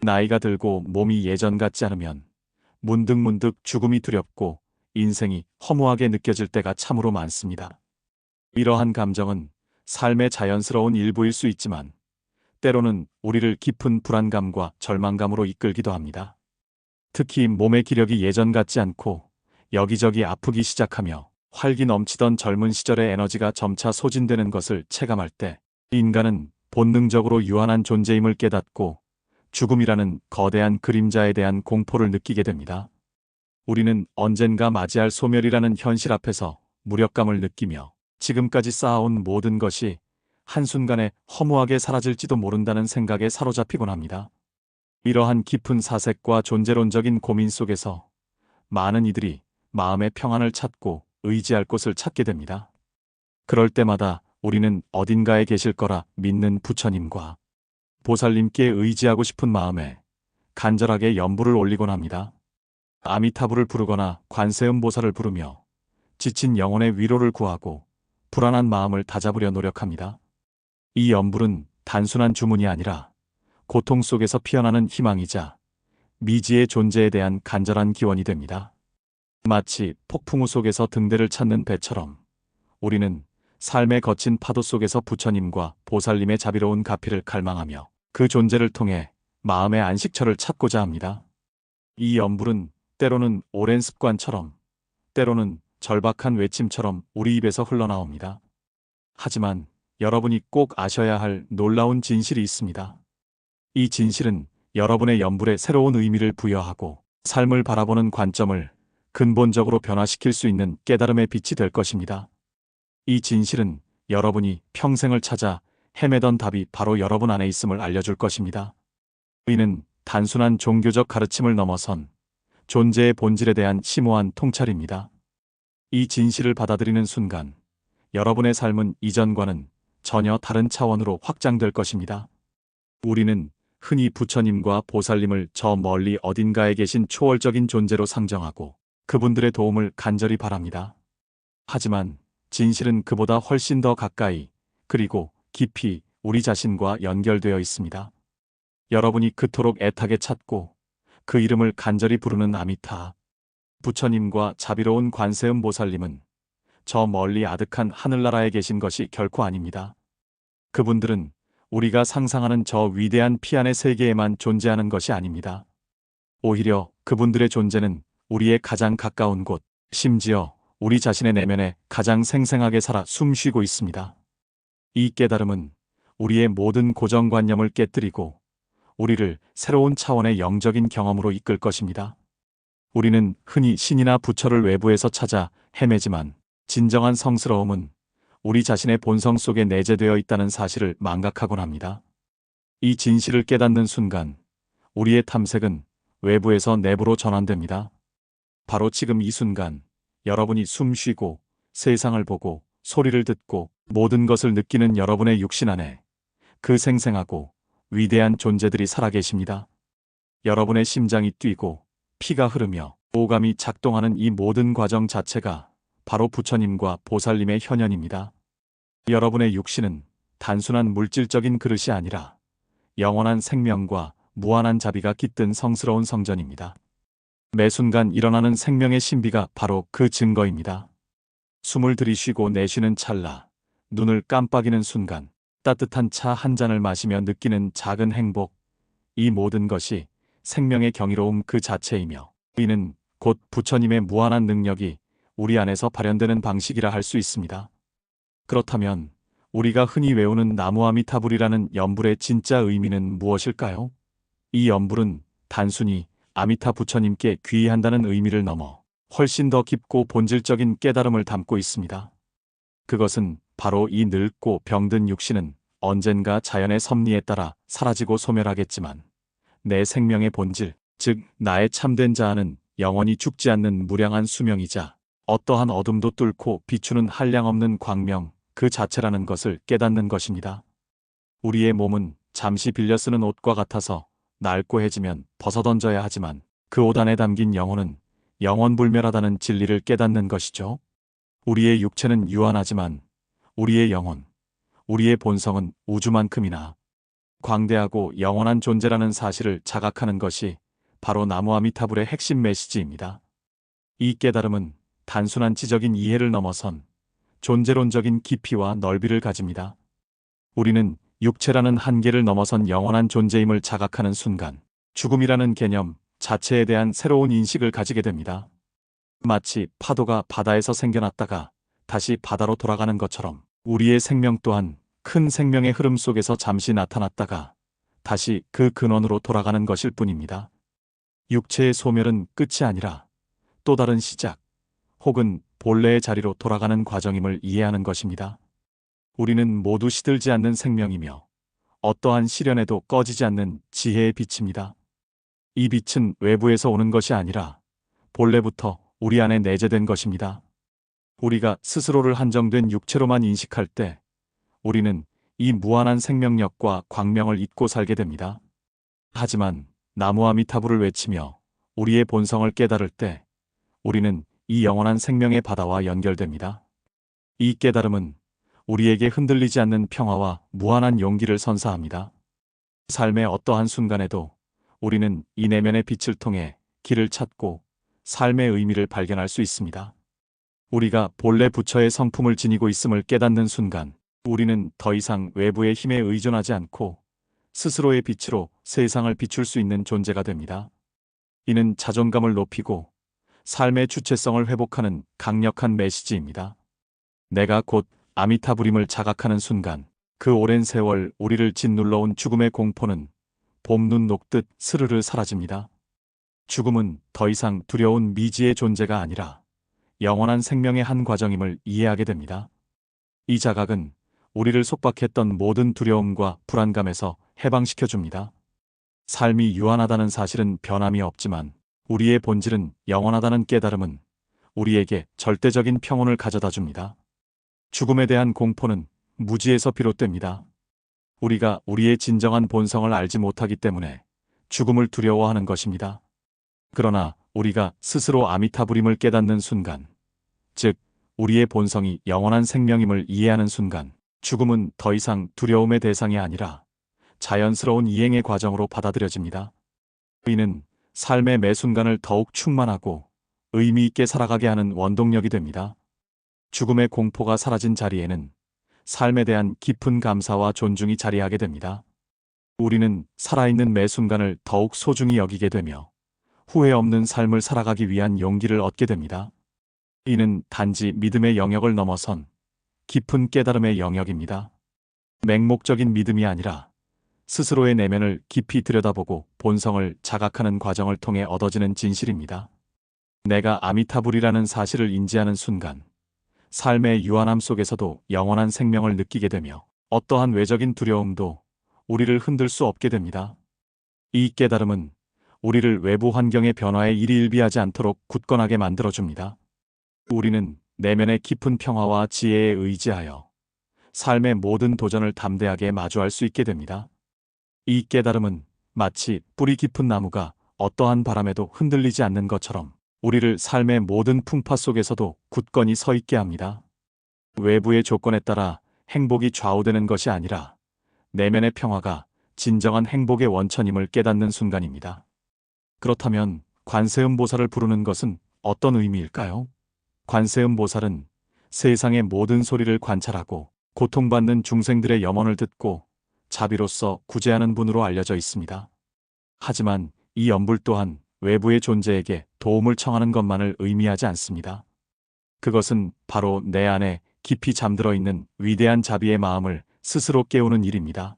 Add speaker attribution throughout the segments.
Speaker 1: 나이가 들고 몸이 예전 같지 않으면 문득문득 죽음이 두렵고 인생이 허무하게 느껴질 때가 참으로 많습니다. 이러한 감정은 삶의 자연스러운 일부일 수 있지만 때로는 우리를 깊은 불안감과 절망감으로 이끌기도 합니다. 특히 몸의 기력이 예전 같지 않고 여기저기 아프기 시작하며 활기 넘치던 젊은 시절의 에너지가 점차 소진되는 것을 체감할 때 인간은 본능적으로 유한한 존재임을 깨닫고 죽음이라는 거대한 그림자에 대한 공포를 느끼게 됩니다. 우리는 언젠가 맞이할 소멸이라는 현실 앞에서 무력감을 느끼며 지금까지 쌓아온 모든 것이 한순간에 허무하게 사라질지도 모른다는 생각에 사로잡히곤 합니다. 이러한 깊은 사색과 존재론적인 고민 속에서 많은 이들이 마음의 평안을 찾고 의지할 곳을 찾게 됩니다. 그럴 때마다 우리는 어딘가에 계실 거라 믿는 부처님과 보살님께 의지하고 싶은 마음에 간절하게 연불을 올리곤 합니다. 아미타불을 부르거나 관세음보살을 부르며 지친 영혼의 위로를 구하고 불안한 마음을 다잡으려 노력합니다. 이 연불은 단순한 주문이 아니라 고통 속에서 피어나는 희망이자 미지의 존재에 대한 간절한 기원이 됩니다. 마치 폭풍우 속에서 등대를 찾는 배처럼 우리는 삶의 거친 파도 속에서 부처님과 보살님의 자비로운 가피를 갈망하며 그 존재를 통해 마음의 안식처를 찾고자 합니다. 이 연불은 때로는 오랜 습관처럼, 때로는 절박한 외침처럼 우리 입에서 흘러나옵니다. 하지만 여러분이 꼭 아셔야 할 놀라운 진실이 있습니다. 이 진실은 여러분의 연불에 새로운 의미를 부여하고 삶을 바라보는 관점을 근본적으로 변화시킬 수 있는 깨달음의 빛이 될 것입니다. 이 진실은 여러분이 평생을 찾아 헤매던 답이 바로 여러분 안에 있음을 알려줄 것입니다. 이는 단순한 종교적 가르침을 넘어선 존재의 본질에 대한 심오한 통찰입니다. 이 진실을 받아들이는 순간 여러분의 삶은 이전과는 전혀 다른 차원으로 확장될 것입니다. 우리는 흔히 부처님과 보살님을 저 멀리 어딘가에 계신 초월적인 존재로 상정하고 그분들의 도움을 간절히 바랍니다. 하지만 진실은 그보다 훨씬 더 가까이 그리고 깊이 우리 자신과 연결되어 있습니다. 여러분이 그토록 애타게 찾고 그 이름을 간절히 부르는 아미타 부처님과 자비로운 관세음 보살님은 저 멀리 아득한 하늘나라에 계신 것이 결코 아닙니다. 그분들은 우리가 상상하는 저 위대한 피안의 세계에만 존재하는 것이 아닙니다. 오히려 그분들의 존재는 우리의 가장 가까운 곳, 심지어 우리 자신의 내면에 가장 생생하게 살아 숨쉬고 있습니다. 이 깨달음은 우리의 모든 고정관념을 깨뜨리고 우리를 새로운 차원의 영적인 경험으로 이끌 것입니다. 우리는 흔히 신이나 부처를 외부에서 찾아 헤매지만 진정한 성스러움은 우리 자신의 본성 속에 내재되어 있다는 사실을 망각하곤 합니다. 이 진실을 깨닫는 순간 우리의 탐색은 외부에서 내부로 전환됩니다. 바로 지금 이 순간 여러분이 숨 쉬고 세상을 보고 소리를 듣고 모든 것을 느끼는 여러분의 육신 안에 그 생생하고 위대한 존재들이 살아계십니다. 여러분의 심장이 뛰고 피가 흐르며 오감이 작동하는 이 모든 과정 자체가 바로 부처님과 보살님의 현현입니다. 여러분의 육신은 단순한 물질적인 그릇이 아니라 영원한 생명과 무한한 자비가 깃든 성스러운 성전입니다. 매 순간 일어나는 생명의 신비가 바로 그 증거입니다. 숨을 들이쉬고 내쉬는 찰나, 눈을 깜빡이는 순간, 따뜻한 차 한 잔을 마시며 느끼는 작은 행복, 이 모든 것이 생명의 경이로움 그 자체이며 이는 곧 부처님의 무한한 능력이 우리 안에서 발현되는 방식이라 할 수 있습니다. 그렇다면 우리가 흔히 외우는 나무아미타불이라는 연불의 진짜 의미는 무엇일까요? 이 연불은 단순히 아미타 부처님께 귀의한다는 의미를 넘어 훨씬 더 깊고 본질적인 깨달음을 담고 있습니다. 그것은 바로 이 늙고 병든 육신은 언젠가 자연의 섭리에 따라 사라지고 소멸하겠지만 내 생명의 본질, 즉 나의 참된 자아는 영원히 죽지 않는 무량한 수명이자 어떠한 어둠도 뚫고 비추는 한량없는 광명 그 자체라는 것을 깨닫는 것입니다. 우리의 몸은 잠시 빌려 쓰는 옷과 같아서 낡고 해지면 벗어던져야 하지만 그 옷 안에 담긴 영혼은 영원불멸하다는 진리를 깨닫는 것이죠. 우리의 육체는 유한하지만 우리의 영혼, 우리의 본성은 우주만큼이나 광대하고 영원한 존재라는 사실을 자각하는 것이 바로 나무아미타불의 핵심 메시지입니다. 이 깨달음은 단순한 지적인 이해를 넘어선 존재론적인 깊이와 넓이를 가집니다. 우리는 육체라는 한계를 넘어선 영원한 존재임을 자각하는 순간, 죽음이라는 개념 자체에 대한 새로운 인식을 가지게 됩니다. 마치 파도가 바다에서 생겨났다가 다시 바다로 돌아가는 것처럼 우리의 생명 또한 큰 생명의 흐름 속에서 잠시 나타났다가 다시 그 근원으로 돌아가는 것일 뿐입니다. 육체의 소멸은 끝이 아니라 또 다른 시작, 혹은 본래의 자리로 돌아가는 과정임을 이해하는 것입니다. 우리는 모두 시들지 않는 생명이며 어떠한 시련에도 꺼지지 않는 지혜의 빛입니다. 이 빛은 외부에서 오는 것이 아니라 본래부터 우리 안에 내재된 것입니다. 우리가 스스로를 한정된 육체로만 인식할 때 우리는 이 무한한 생명력과 광명을 잊고 살게 됩니다. 하지만 나무아미타불을 외치며 우리의 본성을 깨달을 때 우리는 이 영원한 생명의 바다와 연결됩니다. 이 깨달음은 우리에게 흔들리지 않는 평화와 무한한 용기를 선사합니다. 삶의 어떠한 순간에도 우리는 이 내면의 빛을 통해 길을 찾고 삶의 의미를 발견할 수 있습니다. 우리가 본래 부처의 성품을 지니고 있음을 깨닫는 순간 우리는 더 이상 외부의 힘에 의존하지 않고 스스로의 빛으로 세상을 비출 수 있는 존재가 됩니다. 이는 자존감을 높이고 삶의 주체성을 회복하는 강력한 메시지입니다. 내가 곧 아미타불임을 자각하는 순간 그 오랜 세월 우리를 짓눌러온 죽음의 공포는 봄눈 녹듯 스르르 사라집니다. 죽음은 더 이상 두려운 미지의 존재가 아니라 영원한 생명의 한 과정임을 이해하게 됩니다. 이 자각은 우리를 속박했던 모든 두려움과 불안감에서 해방시켜줍니다. 삶이 유한하다는 사실은 변함이 없지만 우리의 본질은 영원하다는 깨달음은 우리에게 절대적인 평온을 가져다 줍니다. 죽음에 대한 공포는 무지에서 비롯됩니다. 우리가 우리의 진정한 본성을 알지 못하기 때문에 죽음을 두려워하는 것입니다. 그러나 우리가 스스로 아미타불임을 깨닫는 순간, 즉 우리의 본성이 영원한 생명임을 이해하는 순간 죽음은 더 이상 두려움의 대상이 아니라 자연스러운 이행의 과정으로 받아들여집니다. 이는 삶의 매 순간을 더욱 충만하고 의미 있게 살아가게 하는 원동력이 됩니다. 죽음의 공포가 사라진 자리에는 삶에 대한 깊은 감사와 존중이 자리하게 됩니다. 우리는 살아있는 매 순간을 더욱 소중히 여기게 되며 후회 없는 삶을 살아가기 위한 용기를 얻게 됩니다. 이는 단지 믿음의 영역을 넘어선 깊은 깨달음의 영역입니다. 맹목적인 믿음이 아니라 스스로의 내면을 깊이 들여다보고 본성을 자각하는 과정을 통해 얻어지는 진실입니다. 내가 아미타불이라는 사실을 인지하는 순간 삶의 유한함 속에서도 영원한 생명을 느끼게 되며 어떠한 외적인 두려움도 우리를 흔들 수 없게 됩니다. 이 깨달음은 우리를 외부 환경의 변화에 일희일비하지 않도록 굳건하게 만들어줍니다. 우리는 내면의 깊은 평화와 지혜에 의지하여 삶의 모든 도전을 담대하게 마주할 수 있게 됩니다. 이 깨달음은 마치 뿌리 깊은 나무가 어떠한 바람에도 흔들리지 않는 것처럼 우리를 삶의 모든 풍파 속에서도 굳건히 서 있게 합니다. 외부의 조건에 따라 행복이 좌우되는 것이 아니라 내면의 평화가 진정한 행복의 원천임을 깨닫는 순간입니다. 그렇다면 관세음보살을 부르는 것은 어떤 의미일까요? 관세음보살은 세상의 모든 소리를 관찰하고 고통받는 중생들의 염원을 듣고 자비로서 구제하는 분으로 알려져 있습니다. 하지만 이 연불 또한 외부의 존재에게 도움을 청하는 것만을 의미하지 않습니다. 그것은 바로 내 안에 깊이 잠들어 있는 위대한 자비의 마음을 스스로 깨우는 일입니다.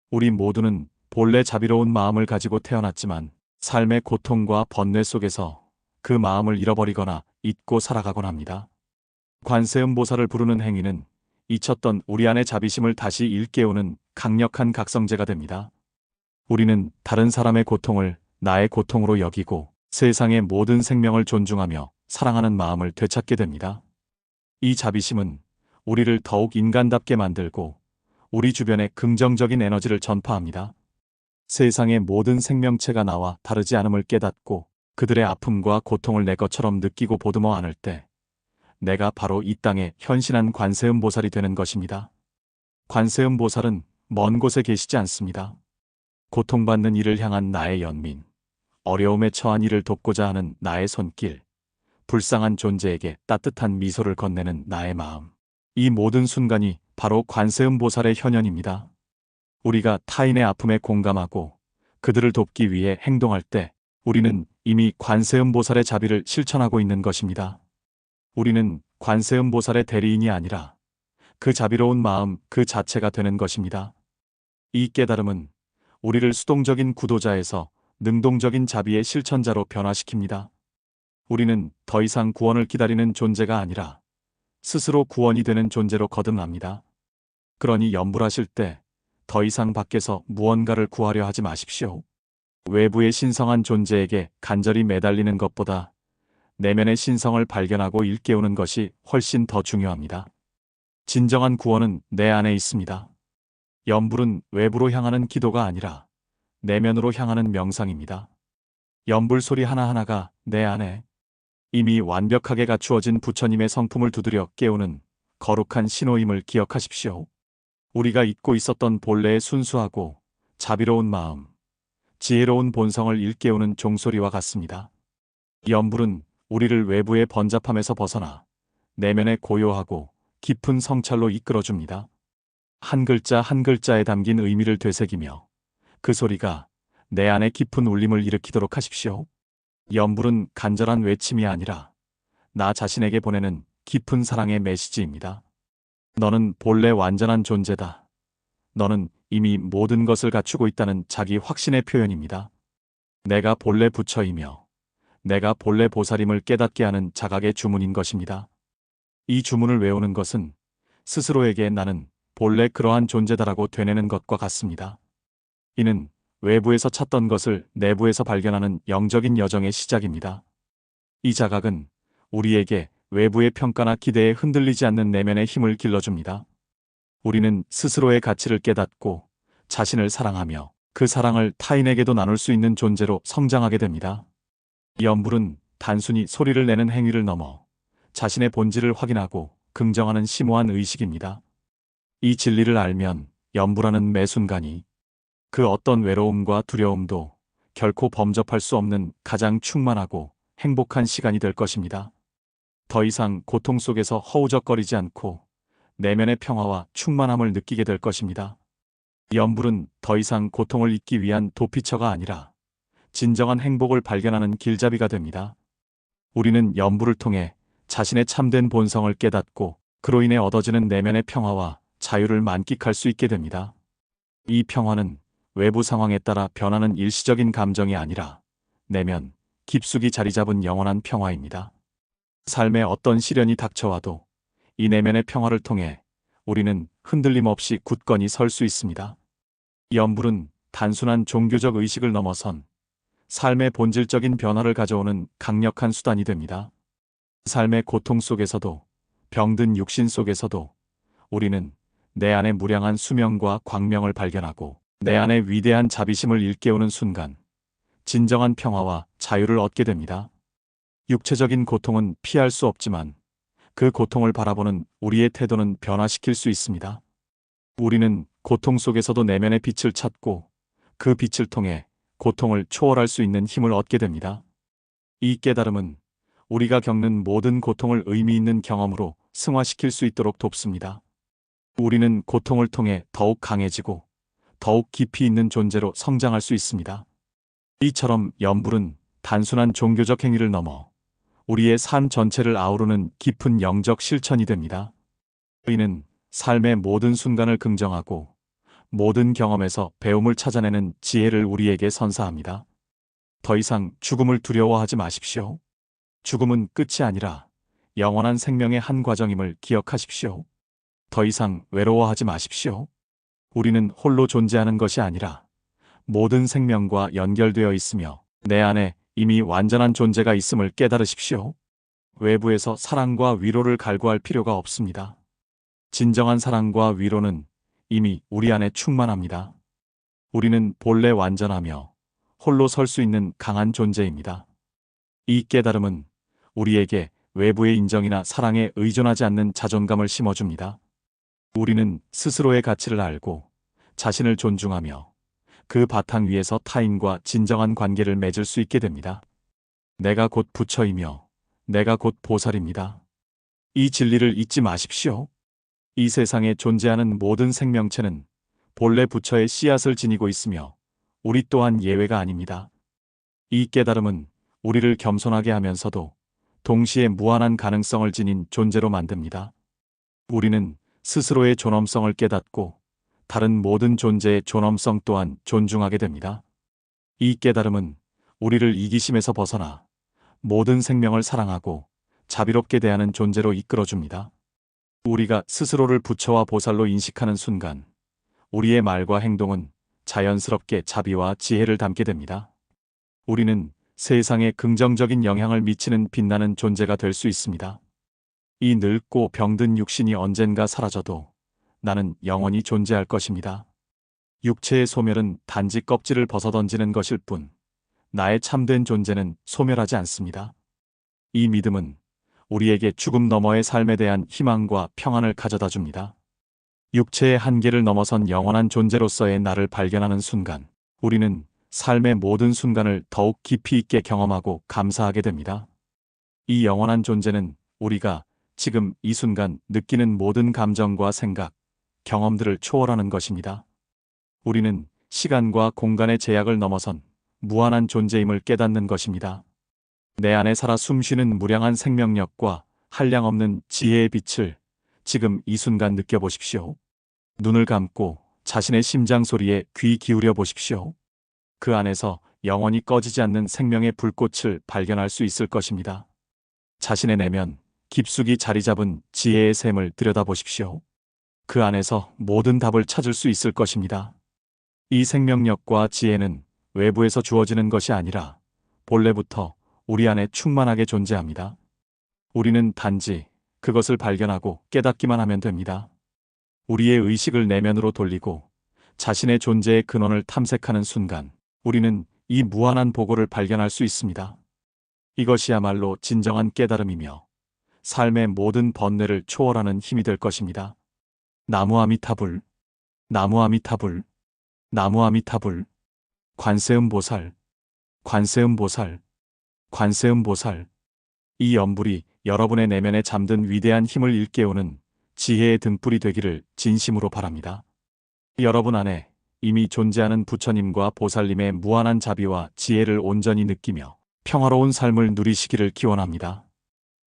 Speaker 1: 우리 모두는 본래 자비로운 마음을 가지고 태어났지만 삶의 고통과 번뇌 속에서 그 마음을 잃어버리거나 잊고 살아가곤 합니다. 관세음보살을 부르는 행위는 잊혔던 우리 안의 자비심을 다시 일깨우는 강력한 각성제가 됩니다. 우리는 다른 사람의 고통을 나의 고통으로 여기고 세상의 모든 생명을 존중하며 사랑하는 마음을 되찾게 됩니다. 이 자비심은 우리를 더욱 인간답게 만들고 우리 주변에 긍정적인 에너지를 전파합니다. 세상의 모든 생명체가 나와 다르지 않음을 깨닫고 그들의 아픔과 고통을 내 것처럼 느끼고 보듬어 안을 때 내가 바로 이 땅에 현신한 관세음보살이 되는 것입니다. 관세음보살은 먼 곳에 계시지 않습니다. 고통받는 이를 향한 나의 연민, 어려움에 처한 이를 돕고자 하는 나의 손길, 불쌍한 존재에게 따뜻한 미소를 건네는 나의 마음. 이 모든 순간이 바로 관세음보살의 현현입니다. 우리가 타인의 아픔에 공감하고 그들을 돕기 위해 행동할 때 우리는 이미 관세음보살의 자비를 실천하고 있는 것입니다. 우리는 관세음보살의 대리인이 아니라 그 자비로운 마음 그 자체가 되는 것입니다. 이 깨달음은 우리를 수동적인 구도자에서 능동적인 자비의 실천자로 변화시킵니다. 우리는 더 이상 구원을 기다리는 존재가 아니라 스스로 구원이 되는 존재로 거듭납니다. 그러니 염불하실 때 더 이상 밖에서 무언가를 구하려 하지 마십시오. 외부의 신성한 존재에게 간절히 매달리는 것보다 내면의 신성을 발견하고 일깨우는 것이 훨씬 더 중요합니다. 진정한 구원은 내 안에 있습니다. 염불은 외부로 향하는 기도가 아니라 내면으로 향하는 명상입니다. 염불 소리 하나하나가 내 안에 이미 완벽하게 갖추어진 부처님의 성품을 두드려 깨우는 거룩한 신호임을 기억하십시오. 우리가 잊고 있었던 본래의 순수하고 자비로운 마음, 지혜로운 본성을 일깨우는 종소리와 같습니다. 염불은 우리를 외부의 번잡함에서 벗어나 내면의 고요하고 깊은 성찰로 이끌어줍니다. 한 글자 한 글자에 담긴 의미를 되새기며 그 소리가 내 안에 깊은 울림을 일으키도록 하십시오. 염불은 간절한 외침이 아니라 나 자신에게 보내는 깊은 사랑의 메시지입니다. 너는 본래 완전한 존재다. 너는 이미 모든 것을 갖추고 있다는 자기 확신의 표현입니다. 내가 본래 부처이며 내가 본래 보살임을 깨닫게 하는 자각의 주문인 것입니다. 이 주문을 외우는 것은 스스로에게 나는 본래 그러한 존재다라고 되뇌는 것과 같습니다. 이는 외부에서 찾던 것을 내부에서 발견하는 영적인 여정의 시작입니다. 이 자각은 우리에게 외부의 평가나 기대에 흔들리지 않는 내면의 힘을 길러줍니다. 우리는 스스로의 가치를 깨닫고 자신을 사랑하며 그 사랑을 타인에게도 나눌 수 있는 존재로 성장하게 됩니다. 염불은 단순히 소리를 내는 행위를 넘어 자신의 본질을 확인하고 긍정하는 심오한 의식입니다. 이 진리를 알면 염불하는 매 순간이 그 어떤 외로움과 두려움도 결코 범접할 수 없는 가장 충만하고 행복한 시간이 될 것입니다. 더 이상 고통 속에서 허우적거리지 않고 내면의 평화와 충만함을 느끼게 될 것입니다. 염불은 더 이상 고통을 잊기 위한 도피처가 아니라 진정한 행복을 발견하는 길잡이가 됩니다. 우리는 염불을 통해 자신의 참된 본성을 깨닫고 그로 인해 얻어지는 내면의 평화와 자유를 만끽할 수 있게 됩니다. 이 평화는 외부 상황에 따라 변하는 일시적인 감정이 아니라 내면 깊숙이 자리 잡은 영원한 평화입니다. 삶에 어떤 시련이 닥쳐와도 이 내면의 평화를 통해 우리는 흔들림 없이 굳건히 설 수 있습니다. 염불은 단순한 종교적 의식을 넘어선 삶의 본질적인 변화를 가져오는 강력한 수단이 됩니다. 삶의 고통 속에서도 병든 육신 속에서도 우리는 내 안의 무량한 수명과 광명을 발견하고 내 안의 위대한 자비심을 일깨우는 순간 진정한 평화와 자유를 얻게 됩니다. 육체적인 고통은 피할 수 없지만 그 고통을 바라보는 우리의 태도는 변화시킬 수 있습니다. 우리는 고통 속에서도 내면의 빛을 찾고 그 빛을 통해 고통을 초월할 수 있는 힘을 얻게 됩니다. 이 깨달음은 우리가 겪는 모든 고통을 의미 있는 경험으로 승화시킬 수 있도록 돕습니다. 우리는 고통을 통해 더욱 강해지고 더욱 깊이 있는 존재로 성장할 수 있습니다. 이처럼 염불은 단순한 종교적 행위를 넘어 우리의 삶 전체를 아우르는 깊은 영적 실천이 됩니다. 이는 삶의 모든 순간을 긍정하고 모든 경험에서 배움을 찾아내는 지혜를 우리에게 선사합니다. 더 이상 죽음을 두려워하지 마십시오. 죽음은 끝이 아니라 영원한 생명의 한 과정임을 기억하십시오. 더 이상 외로워하지 마십시오. 우리는 홀로 존재하는 것이 아니라 모든 생명과 연결되어 있으며 내 안에 이미 완전한 존재가 있음을 깨달으십시오. 외부에서 사랑과 위로를 갈구할 필요가 없습니다. 진정한 사랑과 위로는 이미 우리 안에 충만합니다. 우리는 본래 완전하며 홀로 설 수 있는 강한 존재입니다. 이 깨달음은 우리에게 외부의 인정이나 사랑에 의존하지 않는 자존감을 심어줍니다. 우리는 스스로의 가치를 알고 자신을 존중하며 그 바탕 위에서 타인과 진정한 관계를 맺을 수 있게 됩니다. 내가 곧 부처이며 내가 곧 보살입니다. 이 진리를 잊지 마십시오. 이 세상에 존재하는 모든 생명체는 본래 부처의 씨앗을 지니고 있으며 우리 또한 예외가 아닙니다. 이 깨달음은 우리를 겸손하게 하면서도 동시에 무한한 가능성을 지닌 존재로 만듭니다. 우리는 스스로의 존엄성을 깨닫고 다른 모든 존재의 존엄성 또한 존중하게 됩니다. 이 깨달음은 우리를 이기심에서 벗어나 모든 생명을 사랑하고 자비롭게 대하는 존재로 이끌어줍니다. 우리가 스스로를 부처와 보살로 인식하는 순간 우리의 말과 행동은 자연스럽게 자비와 지혜를 담게 됩니다. 우리는 세상에 긍정적인 영향을 미치는 빛나는 존재가 될 수 있습니다. 이 늙고 병든 육신이 언젠가 사라져도 나는 영원히 존재할 것입니다. 육체의 소멸은 단지 껍질을 벗어던지는 것일 뿐 나의 참된 존재는 소멸하지 않습니다. 이 믿음은 우리에게 죽음 너머의 삶에 대한 희망과 평안을 가져다 줍니다. 육체의 한계를 넘어선 영원한 존재로서의 나를 발견하는 순간 우리는 삶의 모든 순간을 더욱 깊이 있게 경험하고 감사하게 됩니다. 이 영원한 존재는 우리가 지금 이 순간 느끼는 모든 감정과 생각, 경험들을 초월하는 것입니다. 우리는 시간과 공간의 제약을 넘어선 무한한 존재임을 깨닫는 것입니다. 내 안에 살아 숨쉬는 무량한 생명력과 한량없는 지혜의 빛을 지금 이 순간 느껴보십시오. 눈을 감고 자신의 심장 소리에 귀 기울여 보십시오. 그 안에서 영원히 꺼지지 않는 생명의 불꽃을 발견할 수 있을 것입니다. 자신의 내면 깊숙이 자리 잡은 지혜의 샘을 들여다보십시오. 그 안에서 모든 답을 찾을 수 있을 것입니다. 이 생명력과 지혜는 외부에서 주어지는 것이 아니라 본래부터 우리 안에 충만하게 존재합니다. 우리는 단지 그것을 발견하고 깨닫기만 하면 됩니다. 우리의 의식을 내면으로 돌리고 자신의 존재의 근원을 탐색하는 순간 우리는 이 무한한 보고를 발견할 수 있습니다. 이것이야말로 진정한 깨달음이며 삶의 모든 번뇌를 초월하는 힘이 될 것입니다. 나무아미타불, 나무아미타불, 나무아미타불. 관세음보살, 관세음보살, 관세음보살. 이 연불이 여러분의 내면에 잠든 위대한 힘을 일깨우는 지혜의 등불이 되기를 진심으로 바랍니다. 여러분 안에 이미 존재하는 부처님과 보살님의 무한한 자비와 지혜를 온전히 느끼며 평화로운 삶을 누리시기를 기원합니다.